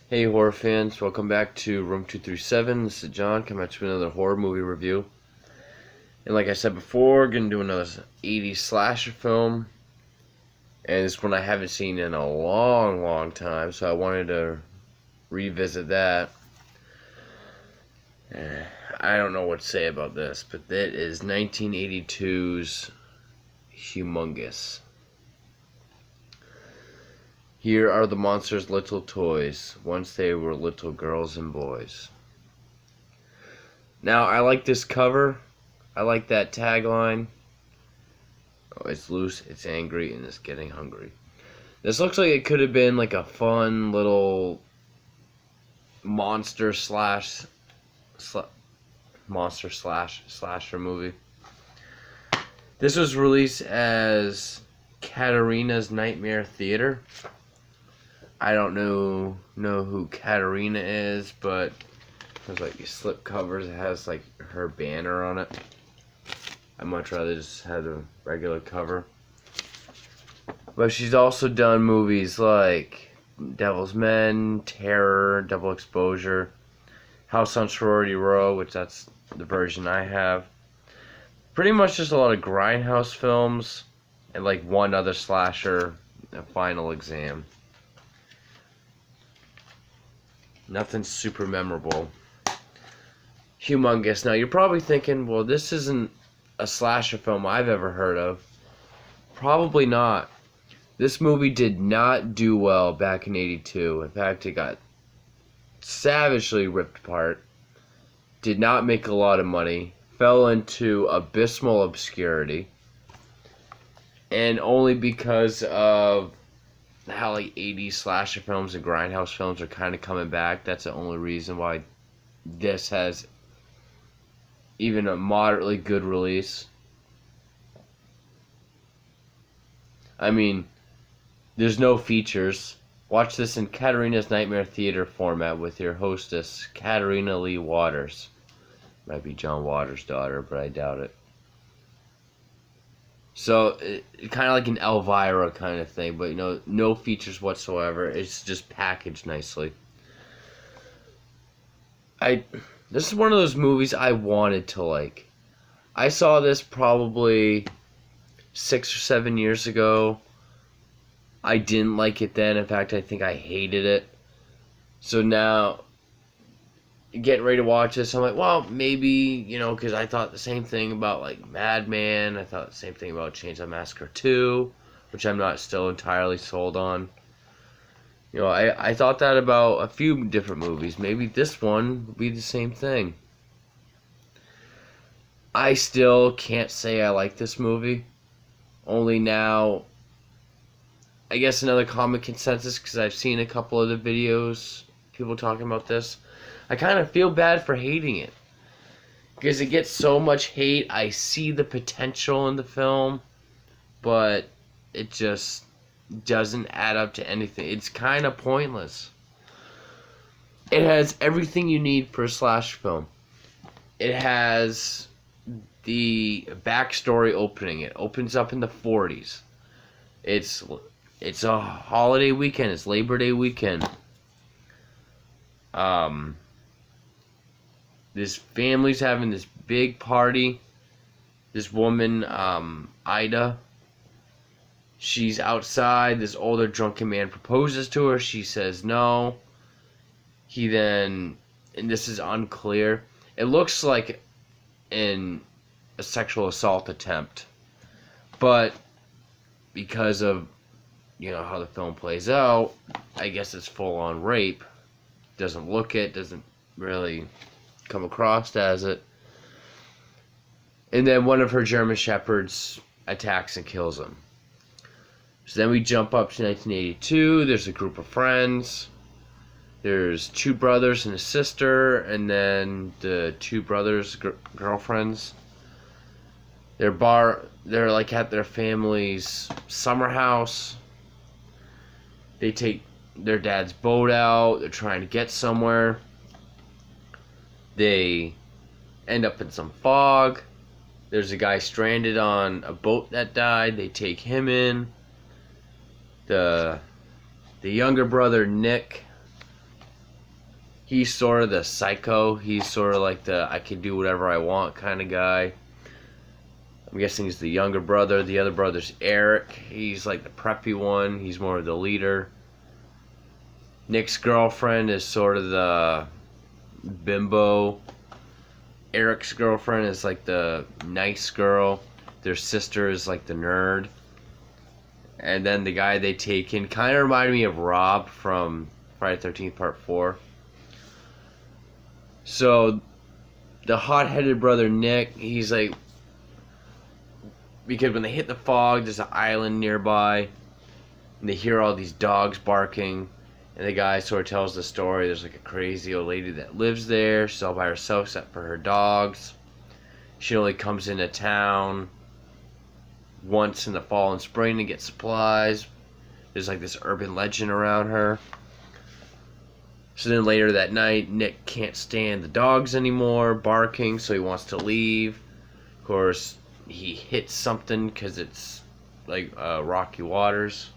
Hey horror fans, welcome back to Room 237. This is John, coming at you with another horror movie review. And like I said before, gonna do another 80s slasher film. And this one I haven't seen in a long time, so I wanted to revisit that. I don't know what to say about this, but that is 1982's Humongous. Here are the monster's little toys. Once they were little girls and boys. Now, I like this cover. I like that tagline. Oh, it's loose, it's angry, and it's getting hungry. This looks like it could have been like a fun little monster slasher movie. This was released as Katarina's Nightmare Theater. I don't know who Katarina is, but there's like these slip covers. It has like her banner on it. I'd much rather just have a regular cover. But she's also done movies like Devil's Men, Terror, Double Exposure, House on Sorority Row, which that's the version I have. Pretty much just a lot of grindhouse films and like one other slasher, a Final Exam. Nothing super memorable. Humongous. Now you're probably thinking, well, this isn't a slasher film I've ever heard of. Probably not. This movie did not do well back in '82. In fact, it got savagely ripped apart. Did not make a lot of money. Fell into abysmal obscurity. And only because of how like 80s slasher films and grindhouse films are kind of coming back. That's the only reason why this has even a moderately good release. I mean, there's no features. Watch this in Katarina's Nightmare Theater format with your hostess, Katarina Lee Waters. Might be John Waters' daughter, but I doubt it. So, kind of like an Elvira kind of thing, but no features whatsoever. It's just packaged nicely. This is one of those movies I wanted to like. I saw this probably 6 or 7 years ago. I didn't like it then. In fact, I think I hated it. So now, getting ready to watch this, I'm like, well, maybe, because I thought the same thing about, like, Madman. I thought the same thing about Chainsaw Massacre 2, which I'm not still entirely sold on. I thought that about a few different movies. Maybe this one would be the same thing. I still can't say I like this movie. Only now, I guess another common consensus, because I've seen a couple of the videos, people talking about this. I kind of feel bad for hating it. Because it gets so much hate. I see the potential in the film, but it just doesn't add up to anything. It's kind of pointless. It has everything you need for a slasher film. It has the backstory opening. It opens up in the 40s. It's a holiday weekend. It's Labor Day weekend. This family's having this big party. This woman, Ida, she's outside. This older drunken man proposes to her. She says no. He then, and this is unclear, it looks like a sexual assault attempt. But because of, how the film plays out, I guess it's full-on rape. Doesn't look it, doesn't really come across as it. And then one of her German shepherds attacks and kills him. So then we jump up to 1982. There's a group of friends. There's two brothers and a sister, and then the two brothers' girlfriends. They're like at their family's summer house. They take their dad's boat out. They're trying to get somewhere. They end up in some fog. There's a guy stranded on a boat that died. They take him in. The younger brother, Nick, He's sort of the psycho. He's sort of like the I can do whatever I want kind of guy. I'm guessing he's the younger brother. The other brother's Eric. He's like the preppy one. He's more of the leader. Nick's girlfriend is sort of the bimbo. Eric's girlfriend is like the nice girl. Their sister is like the nerd. And then the guy they take in kind of reminded me of Rob from Friday the 13th Part 4. So, the hot-headed brother Nick, he's like... Because when they hit the fog, there's an island nearby. And they hear all these dogs barking. And the guy sort of tells the story. There's like a crazy old lady that lives there. She's all by herself except for her dogs. She only comes into town once in the fall and spring to get supplies. There's like this urban legend around her. So then later that night, Nick can't stand the dogs anymore, barking, so he wants to leave. Of course, he hits something because it's like rocky waters.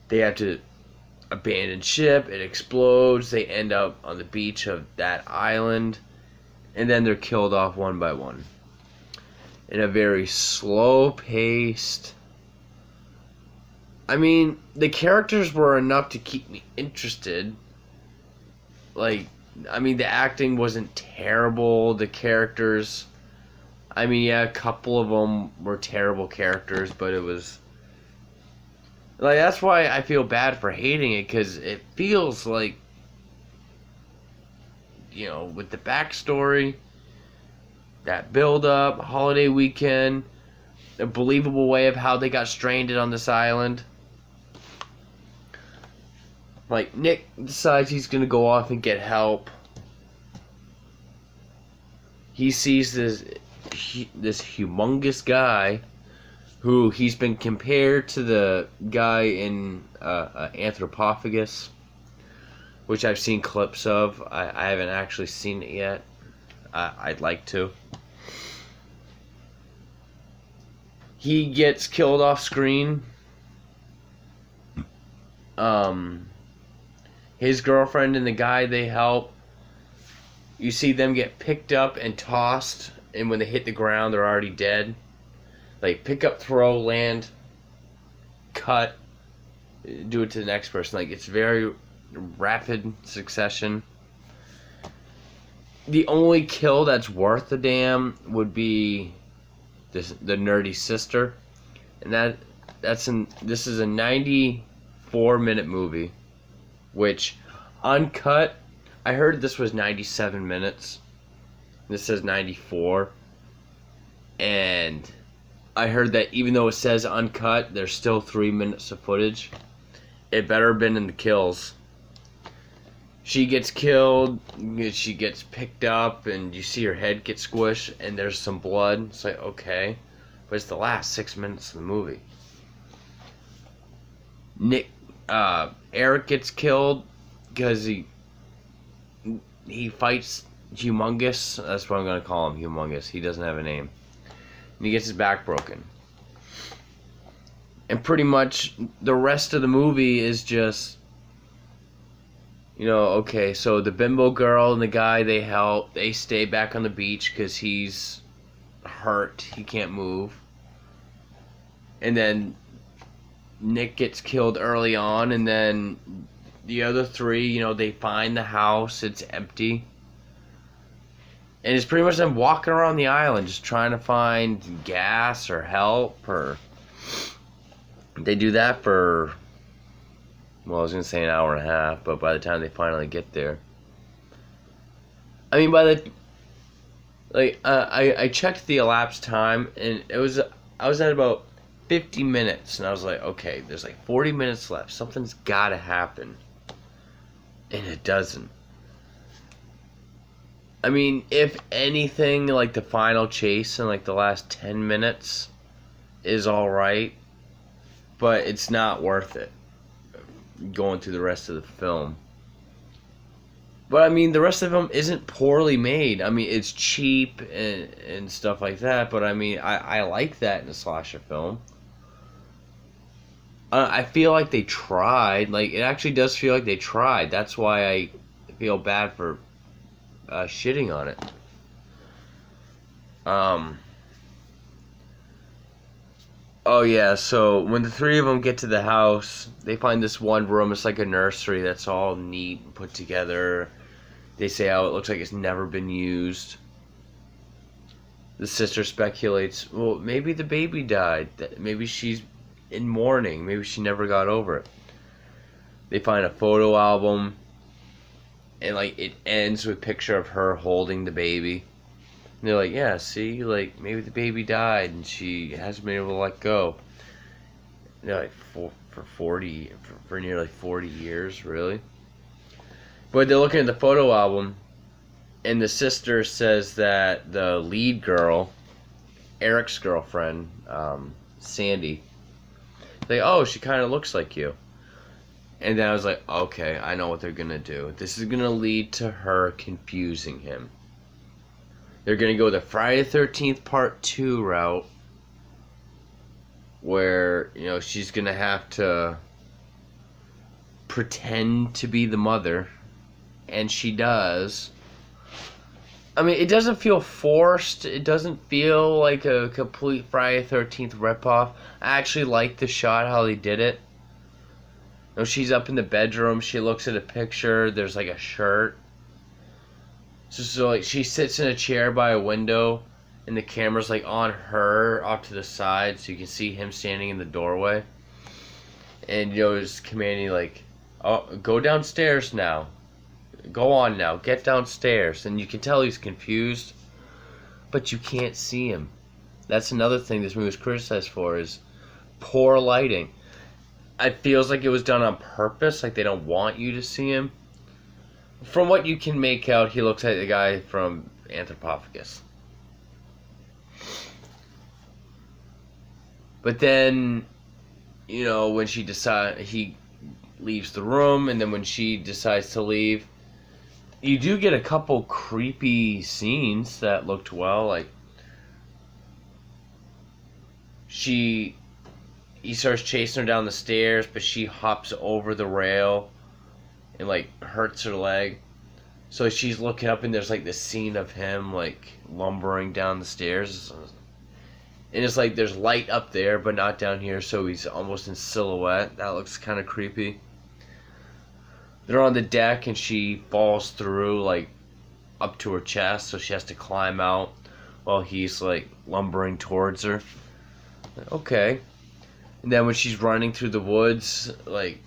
They have to abandon ship, it explodes, they end up on the beach of that island, and then they're killed off one by one. In a very slow-paced... I mean, the characters were enough to keep me interested. Like, I mean, the acting wasn't terrible. The characters... I mean, yeah, a couple of them were terrible characters, but it was... Like, that's why I feel bad for hating it, because it feels like... You know, with the backstory... That build-up, holiday weekend, a believable way of how they got stranded on this island. Like, Nick decides he's going to go off and get help. He sees this humongous guy who he's been compared to the guy in Anthropophagus, which I've seen clips of. I haven't actually seen it yet. I'd like to. He gets killed off screen. His girlfriend and the guy they help, you see them get picked up and tossed, and when they hit the ground, they're already dead. Like, pick up, throw, land, cut, do it to the next person. Like, it's very rapid succession. The only kill that's worth a damn would be the nerdy sister, and this is a 94-minute movie, which uncut, I heard this was 97 minutes. This says 94, and I heard that even though it says uncut, there's still 3 minutes of footage. It better have been in the kills. She gets killed, she gets picked up, and you see her head get squished, and there's some blood. It's like, okay. But it's the last 6 minutes of the movie. Eric gets killed because he fights Humongous. That's what I'm going to call him, Humongous. He doesn't have a name. And he gets his back broken. And pretty much the rest of the movie is just... You know, okay, so the bimbo girl and the guy they help, they stay back on the beach because he's hurt. He can't move. And then Nick gets killed early on, and then the other three, you know, they find the house. It's empty. And it's pretty much them walking around the island just trying to find gas or help, or... They do that for... Well, I was going to say an hour and a half, but by the time they finally get there... I mean, I checked the elapsed time, and I was at about 50 minutes, and I was like, okay, there's like 40 minutes left. Something's got to happen. And it doesn't. I mean, if anything, like the final chase in like the last 10 minutes is alright, but it's not worth it going through the rest of the film. But I mean, the rest of them isn't poorly made. I mean, it's cheap and stuff like that, but I mean, I like that in a slasher film. I feel like they tried. Like, it actually does feel like they tried. That's why I feel bad for shitting on it. Um. Oh yeah. So when the three of them get to the house, they find this one room. It's like a nursery that's all neat and put together. They say how it looks like it's never been used. The sister speculates, well, maybe the baby died. Maybe she's in mourning. Maybe she never got over it. They find a photo album, and like it ends with a picture of her holding the baby. And they're like, yeah, see, like maybe the baby died and she hasn't been able to let go. And they're like, for nearly 40 years, really. But they're looking at the photo album, and the sister says that the lead girl, Eric's girlfriend, Sandy, like, oh, she kind of looks like you. And then I was like, okay, I know what they're going to do. This is going to lead to her confusing him. They're going to go the Friday the 13th Part 2 route, where, you know, she's going to have to pretend to be the mother, and she does. I mean, it doesn't feel forced. It doesn't feel like a complete Friday the 13th ripoff. I actually like the shot, how they did it. You know, she's up in the bedroom. She looks at a picture. There's like a shirt. So like she sits in a chair by a window, and the camera's like on her off to the side, so you can see him standing in the doorway. And you know, he's commanding like, "Oh, go downstairs now. Go on now. Get downstairs." And you can tell he's confused, but you can't see him. That's another thing this movie was criticized for, is poor lighting. It feels like it was done on purpose, like they don't want you to see him. From what you can make out, he looks like the guy from Anthropophagus. But then, you know, when he leaves the room, and then when she decides to leave, you do get a couple creepy scenes that looked well. Like, he starts chasing her down the stairs, but she hops over the rail and like hurts her leg. So she's looking up, and there's like this scene of him like lumbering down the stairs, and it's like there's light up there but not down here, so he's almost in silhouette. That looks kind of creepy. They're on the deck, and she falls through like up to her chest, so she has to climb out while he's like lumbering towards her. Okay. And then when she's running through the woods, like,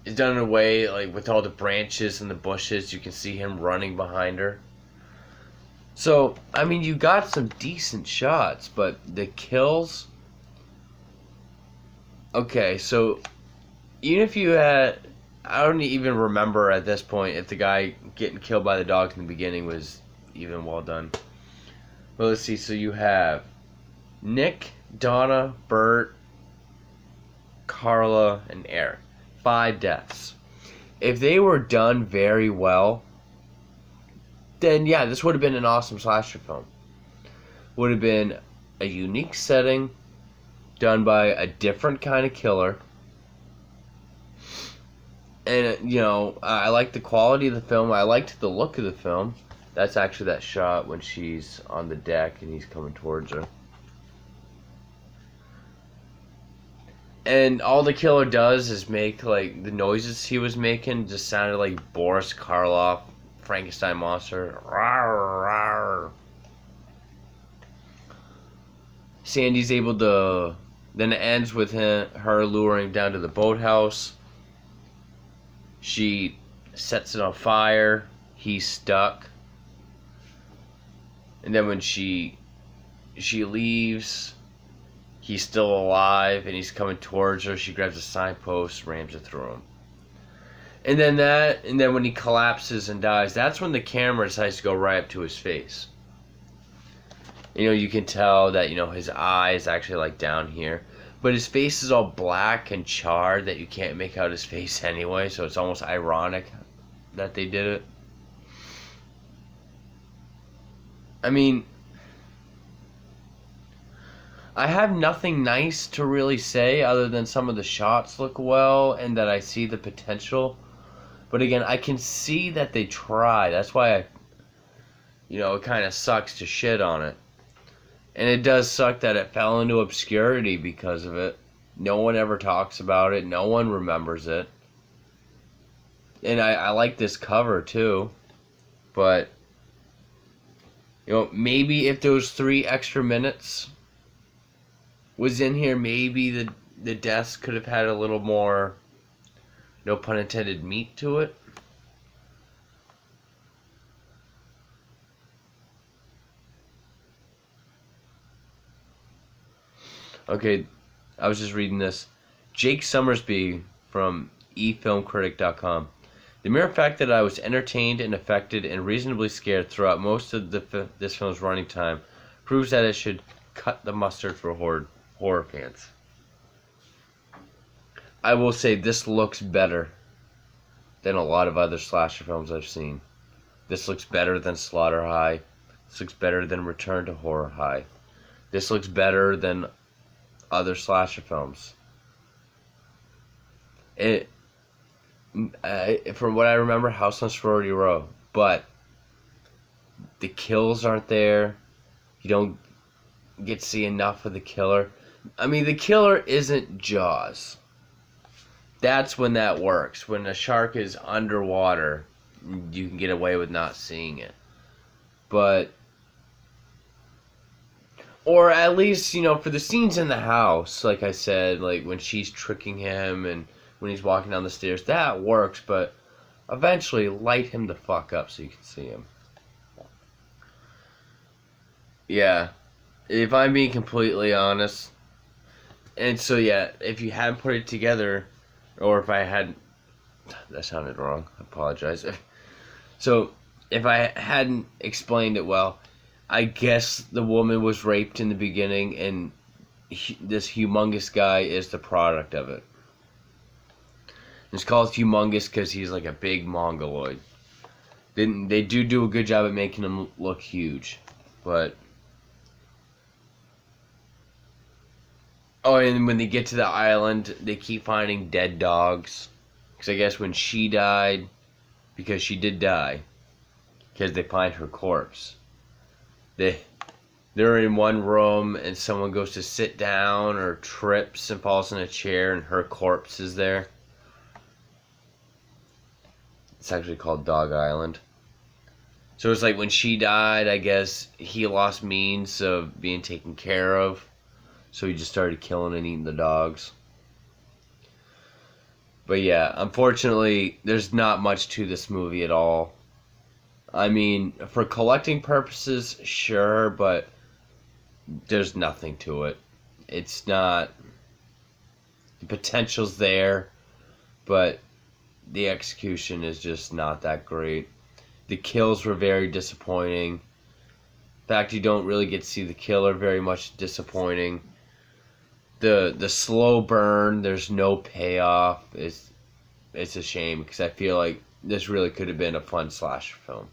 it's done in a way, like, with all the branches and the bushes, you can see him running behind her. So, I mean, you got some decent shots, but the kills... Okay, so, even if you had... I don't even remember at this point if the guy getting killed by the dog in the beginning was even well done. Well, let's see, so you have Nick, Donna, Bert, Carla, and Eric. 5 deaths. If they were done very well, then yeah, this would have been an awesome slasher film. Would have been a unique setting, done by a different kind of killer. And, you know, I liked the quality of the film. I liked the look of the film. That's actually that shot when she's on the deck and he's coming towards her. And all the killer does is make, like, the noises he was making just sounded like Boris Karloff, Frankenstein monster. Rawr, rawr. Sandy's able to... Then it ends with her luring him down to the boathouse. She sets it on fire. He's stuck. And then when she leaves... He's still alive, and he's coming towards her. She grabs a signpost, rams it through him. And then when he collapses and dies, that's when the camera decides to go right up to his face. You know, you can tell that, you know, his eye is actually, like, down here. But his face is all black and charred that you can't make out his face anyway, so it's almost ironic that they did it. I mean... I have nothing nice to really say other than some of the shots look well and that I see the potential. But again, I can see that they try. That's why it kind of sucks to shit on it. And it does suck that it fell into obscurity because of it. No one ever talks about it. No one remembers it. And I like this cover too. But, maybe if those 3 extra minutes was in here, maybe the deaths could have had a little more, no pun intended, meat to it. Okay, I was just reading this. Jake Summersby from efilmcritic.com. The mere fact that I was entertained and affected and reasonably scared throughout most of this film's running time proves that it should cut the mustard for horror fans. I will say this looks better than a lot of other slasher films I've seen. This looks better than Slaughter High. This looks better than Return to Horror High. This looks better than other slasher films. From what I remember, House on Sorority Row, but the kills aren't there. You don't get to see enough of the killer. I mean, the killer isn't Jaws. That's when that works. When a shark is underwater, you can get away with not seeing it. But, or at least, for the scenes in the house, like I said, like when she's tricking him and when he's walking down the stairs, that works, but eventually light him the fuck up so you can see him. Yeah, if I'm being completely honest, and so yeah, if you hadn't put it together, or if I hadn't, that sounded wrong, I apologize. So, if I hadn't explained it well, I guess the woman was raped in the beginning, and this humongous guy is the product of it. It's called Humongous because he's like a big mongoloid. They do a good job at making him look huge, but and when they get to the island, they keep finding dead dogs. Because I guess when she died, because she did die, because they find her corpse. They're in one room and someone goes to sit down or trips and falls in a chair and her corpse is there. It's actually called Dog Island. So it's like when she died, I guess he lost means of being taken care of. So he just started killing and eating the dogs. But yeah, unfortunately, there's not much to this movie at all. I mean, for collecting purposes, sure, but there's nothing to it. It's not... The potential's there, but the execution is just not that great. The kills were very disappointing. In fact, you don't really get to see the killer, very much disappointing. The slow burn, there's no payoff. It's a shame because I feel like this really could have been a fun slasher film.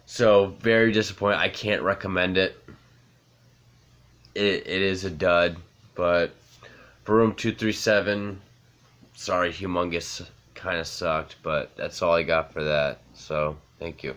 So, very disappointing. I can't recommend it. It is a dud, but for Room 237, sorry, Humongous kind of sucked, but that's all I got for that. So, thank you.